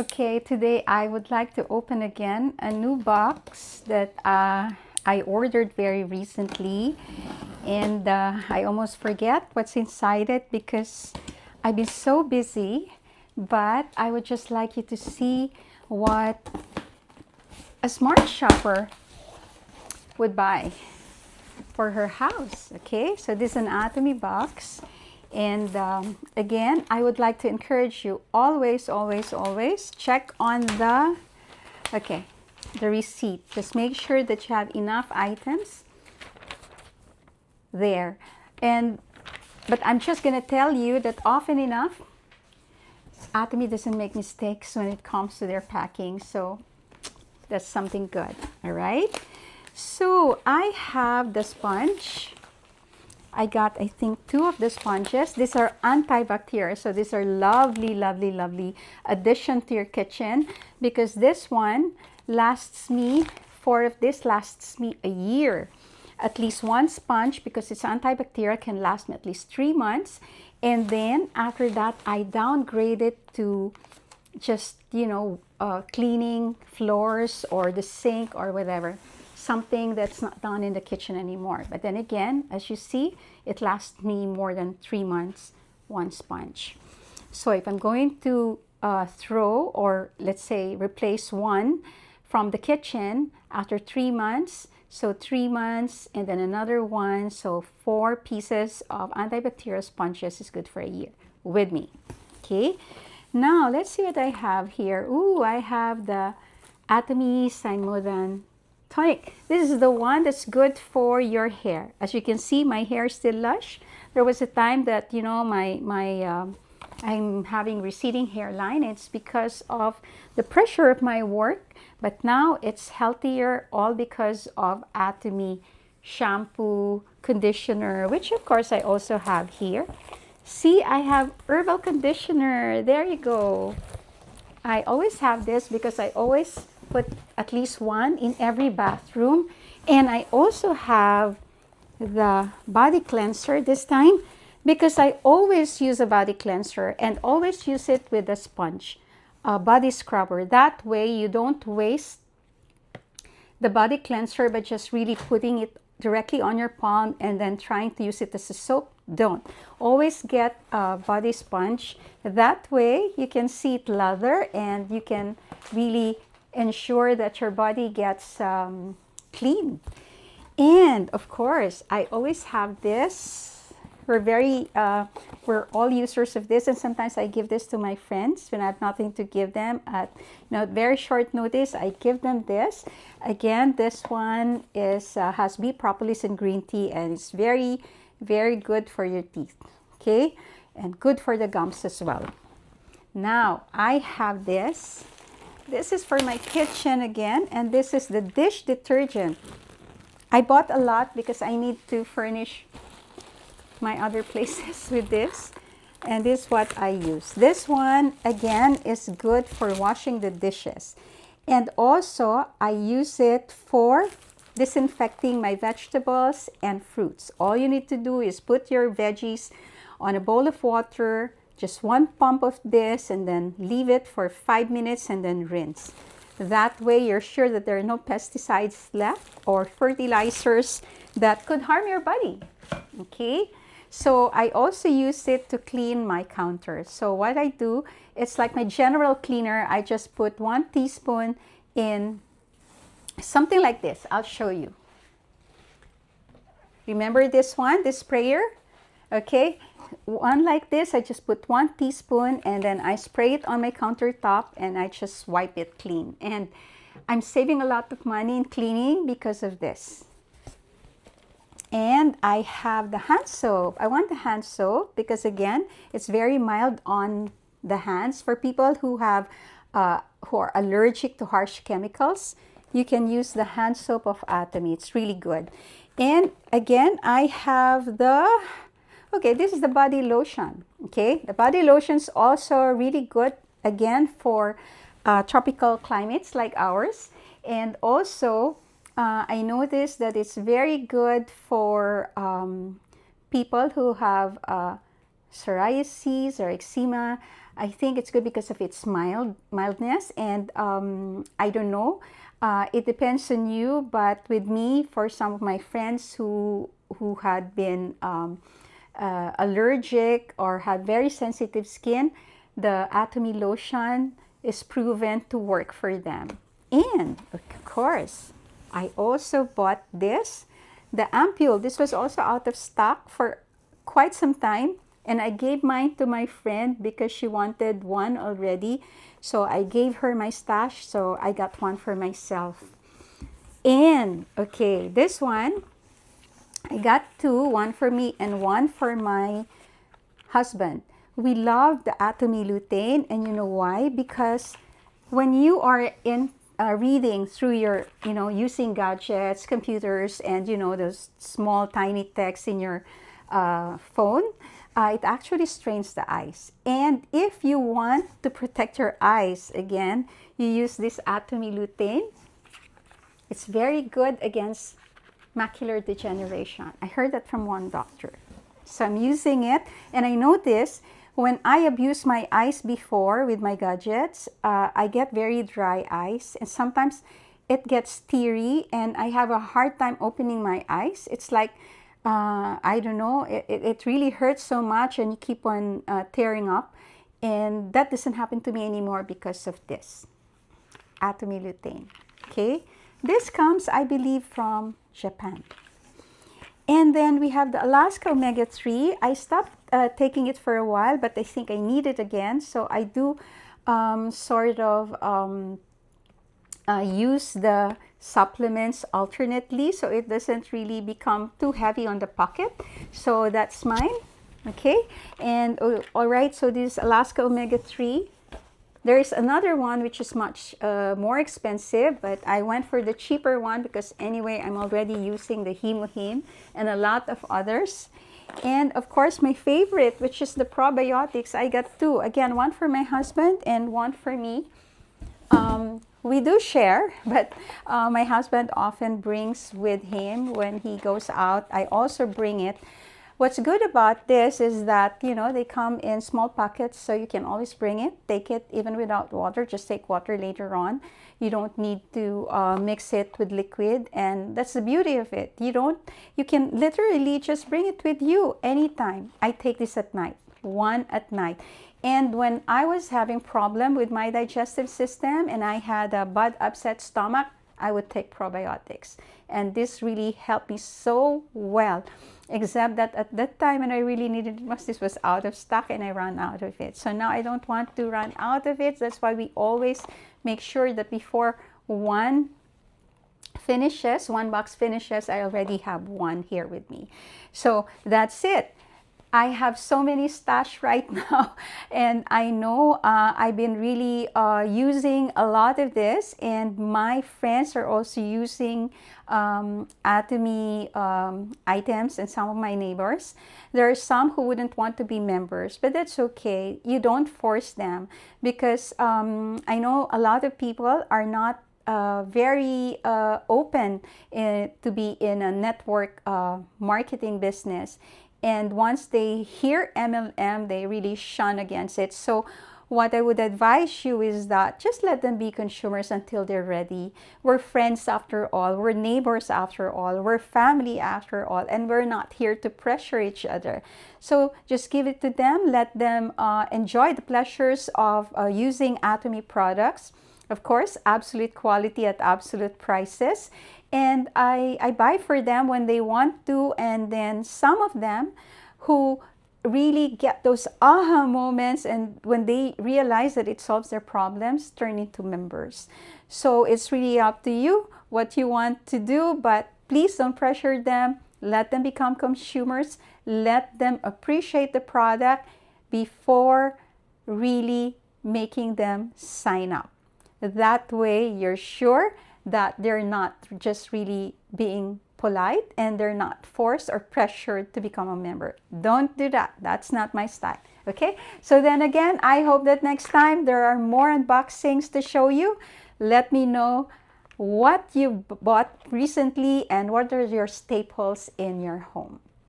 Okay, today I would like to open again a new box that I ordered very recently, and I almost forget what's inside it because I've been so busy. But I would just like you to see what a smart shopper would buy for her house. Okay, so this is an Atomy box. And again, I would like to encourage you always check on the receipt. Just make sure that you have enough items there. But I'm just going to tell you that often enough, Atomy doesn't make mistakes when it comes to their packing. So that's something good. All right. So I have the sponge. I got, I think, 2 of the sponges. These are antibacterial. So these are lovely addition to your kitchen, because this one lasts me, 4 of this lasts me a year. At least one sponge, because it's antibacterial, can last me at least 3 months. And then after that, I downgrade it to just, cleaning floors or the sink or whatever. Something that's not done in the kitchen anymore. But then again, as you see, it lasts me more than 3 months, one sponge. So if I'm going to throw, or let's say replace one from the kitchen after 3 months, so 3 months and then another one, so 4 pieces of antibacterial sponges is good for a year with me. Okay, now let's see what I have here. Ooh, I have the Atomy Tonic. This is the one that's good for your hair. As you can see, my hair is still lush. There was a time that, I'm having receding hairline. It's because of the pressure of my work, but now it's healthier, all because of Atomy Shampoo Conditioner, which of course I also have here. See, I have herbal conditioner. There you go. I always have this because I always put at least one in every bathroom. And I also have the body cleanser this time, because I always use a body cleanser and always use it with a sponge, a body scrubber. That way you don't waste the body cleanser by just really putting it directly on your palm and then trying to use it as a soap. Don't. Always get a body sponge. That way you can see it lather and you can really ensure that your body gets clean. And of course, I always have this. We're all users of this, and sometimes I give this to my friends when I have nothing to give them at very short notice. I give them this. Again, this one has bee propolis and green tea, and it's very good for your teeth. Okay, and good for the gums as well. Now I have this. This is for my kitchen again, and this is the dish detergent. I bought a lot because I need to furnish my other places with this, and this is what I use. This one again is good for washing the dishes, and also I use it for disinfecting my vegetables and fruits. All you need to do is put your veggies on a bowl of water, just 1 pump of this, and then leave it for 5 minutes and then rinse. That way you're sure that there are no pesticides left or fertilizers that could harm your body. Okay, so I also use it to clean my counters. So what I do, it's like my general cleaner. I just put 1 teaspoon in something like this. I'll show you. Remember this one, this sprayer? Okay, one like this, I just put 1 teaspoon and then I spray it on my countertop and I just wipe it clean. And I'm saving a lot of money in cleaning because of this. And I have the hand soap. I want the hand soap because again, it's very mild on the hands. For people who are allergic to harsh chemicals, you can use the hand soap of Atomy. It's really good. And again, I have this is the body lotion. Okay, the body lotion is also really good, again, for tropical climates like ours. And also, I noticed that it's very good for people who have psoriasis or eczema. I think it's good because of its mildness, and I don't know. It depends on you, but with me, for some of my friends who had been allergic or had very sensitive skin, the Atomy lotion is proven to work for them. And of course, I also bought this, the Ampoule. This was also out of stock for quite some time, and I gave mine to my friend because she wanted one already. So I gave her my stash, so I got one for myself. And okay, this one, I got two, one for me and one for my husband. We love the Atomy Lutein, and you know why? Because when you are in reading through your, using gadgets, computers, and those small tiny text in your phone, it actually strains the eyes. And if you want to protect your eyes, again, you use this Atomy Lutein. It's very good against macular degeneration. I heard that from one doctor. So I'm using it, and I notice when I abuse my eyes before with my gadgets, I get very dry eyes, and sometimes it gets teary, and I have a hard time opening my eyes. It's like, I don't know, it really hurts so much, and you keep on tearing up, and that doesn't happen to me anymore because of this Atomy Lutein. Okay, this comes, I believe, from Japan. And then we have the Alaska Omega-3. I stopped taking it for a while, but I think I need it again. So I do use the supplements alternately, so it doesn't really become too heavy on the pocket. So that's mine. Okay. And all right, so this Alaska Omega-3. There is another one which is much more expensive, but I went for the cheaper one because anyway, I'm already using the Hemohim and a lot of others. And of course, my favorite, which is the Probiotics, I got two. Again, one for my husband and one for me. We do share, but my husband often brings with him when he goes out. I also bring it. What's good about this is that, they come in small packets, so you can always bring it, take it even without water. Just take water later on. You don't need to mix it with liquid, and that's the beauty of it. You can literally just bring it with you anytime. I take this at night, one at night. And when I was having problem with my digestive system and I had a bad upset stomach, I would take probiotics. And this really helped me so well. Except that at that time when I really needed it, this was out of stock and I ran out of it. So now I don't want to run out of it. That's why we always make sure that before one box finishes, I already have one here with me. So that's it. I have so many stash right now, and I know I've been really using a lot of this, and my friends are also using Atomy items, and some of my neighbors. There are some who wouldn't want to be members, but that's okay. You don't force them, because I know a lot of people are not very open to be in a network marketing business. And once they hear MLM, they really shun against it. So what I would advise you is that just let them be consumers until they're ready. We're friends after all. We're neighbors after all. We're family after all. And we're not here to pressure each other. So just give it to them. Let them enjoy the pleasures of using Atomy products. Of course, absolute quality at absolute prices. And I buy for them when they want to, and then some of them who really get those aha moments, and when they realize that it solves their problems, turn into members. So it's really up to you what you want to do, but please don't pressure them. Let them become consumers. Let them appreciate the product before really making them sign up. That way, you're sure that they're not just really being polite and they're not forced or pressured to become a member. Don't do that. That's not my style. Okay? So then again, I hope that next time there are more unboxings to show you. Let me know what you bought recently and what are your staples in your home.